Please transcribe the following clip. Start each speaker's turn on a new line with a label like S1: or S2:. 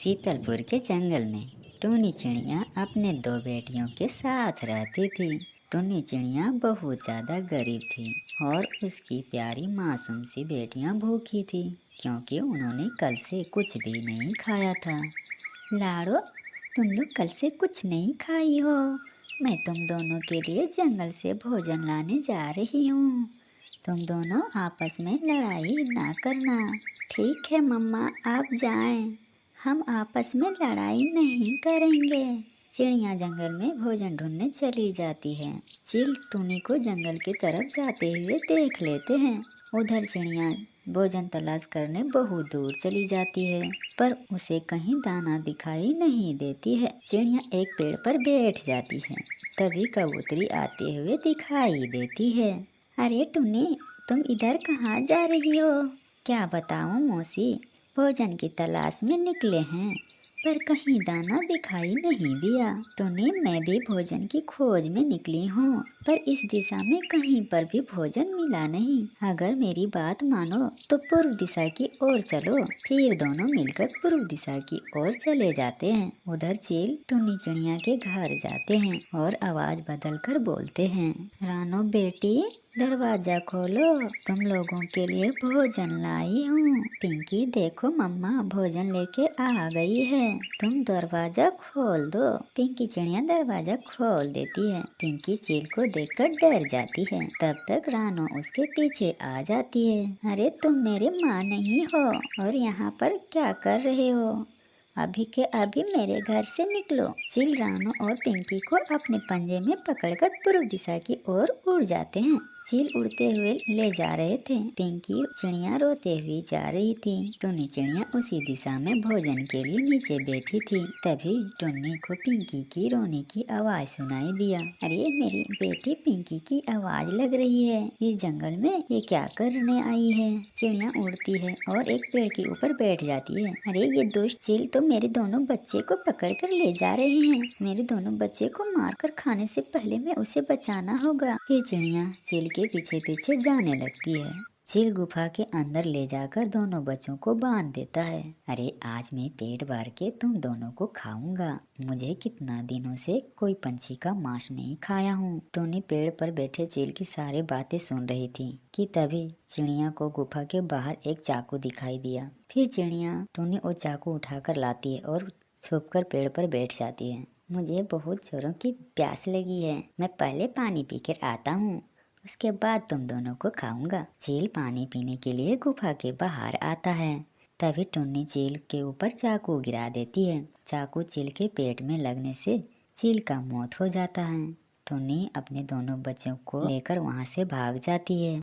S1: शीतलपुर के जंगल में टूनी चिड़िया अपने दो बेटियों के साथ रहती थी। टूनी चिड़िया बहुत ज़्यादा गरीब थी और उसकी प्यारी मासूम सी बेटियां भूखी थी क्योंकि उन्होंने कल से कुछ भी नहीं खाया था। लाडो, तुम लोग कल से कुछ नहीं खाई हो। मैं तुम दोनों के लिए जंगल से भोजन लाने जा रही हूँ। तुम दोनों आपस में लड़ाई ना करना। ठीक है मम्मा, आप जाएं। हम आपस में लड़ाई नहीं करेंगे। चिड़िया जंगल में भोजन ढूंढने चली जाती है। चील टूनी को जंगल की तरफ जाते हुए देख लेते हैं। उधर चिड़िया भोजन तलाश करने बहुत दूर चली जाती है, पर उसे कहीं दाना दिखाई नहीं देती है। चिड़िया एक पेड़ पर बैठ जाती है। तभी कबूतरी आते हुए दिखाई देती है। अरे टूनी, तुम इधर कहाँ जा रही हो? क्या बताऊँ मौसी, भोजन की तलाश में निकले हैं पर कहीं दाना दिखाई नहीं दिया। टूनी, मैं भी भोजन की खोज में निकली हूँ पर इस दिशा में कहीं पर भी भोजन मिला नहीं। अगर मेरी बात मानो तो पूर्व दिशा की ओर चलो। फिर दोनों मिलकर पूर्व दिशा की ओर चले जाते हैं। उधर चील टूनी चिड़िया के घर जाते हैं और आवाज बदल कर बोलते हैं, रानो बेटी, दरवाजा खोलो, तुम लोगों के लिए भोजन लाई हूँ। पिंकी, देखो मम्मा भोजन लेके आ गई है, तुम दरवाजा खोल दो। पिंकी चिड़िया दरवाजा खोल देती है। पिंकी चील को देखकर डर जाती है। तब तक रानो उसके पीछे आ जाती है। अरे तुम मेरे माँ नहीं हो और यहाँ पर क्या कर रहे हो? अभी के अभी मेरे घर से निकलो। चील रानो और पिंकी को अपने पंजे में पकड़कर पूर्व दिशा की ओर उड़ जाते हैं। चील उड़ते हुए ले जा रहे थे। पिंकी चिड़िया रोते हुए जा रही थी। टूनी चिड़िया उसी दिशा में भोजन के लिए नीचे बैठी थी। तभी टूनी को पिंकी की रोने की आवाज सुनाई दिया। अरे मेरी बेटी पिंकी की आवाज लग रही है। इस जंगल में ये क्या करने आई है? चिड़िया उड़ती है और एक पेड़ के ऊपर बैठ जाती है। अरे ये दुष्ट चील तो मेरे दोनों बच्चे को पकड़ कर ले जा रहे हैं। मेरे दोनों बच्चे को मारकर खाने से पहले मैं उसे बचाना होगा। ये चिड़िया चील के पीछे पीछे जाने लगती है। चील गुफा के अंदर ले जाकर दोनों बच्चों को बांध देता है। अरे आज मैं पेट भर के तुम दोनों को खाऊंगा। मुझे कितना दिनों से कोई पंछी का मांस नहीं खाया हूँ। टोनी पेड़ पर बैठे चील की सारी बातें सुन रही थी कि तभी चिड़िया को गुफा के बाहर एक चाकू दिखाई दिया। फिर चिड़िया टोनी वो चाकू उठाकर लाती है और छुपकर पेड़ पर बैठ जाती है। मुझे बहुत जोरों की प्यास लगी है, मैं पहले पानी पीकर आता हूँ, उसके बाद तुम दोनों को खाऊंगा। चील पानी पीने के लिए गुफा के बाहर आता है। तभी टुन्नी चील के ऊपर चाकू गिरा देती है। चाकू चील के पेट में लगने से चील का मौत हो जाता है। टुन्नी अपने दोनों बच्चों को लेकर वहां से भाग जाती है।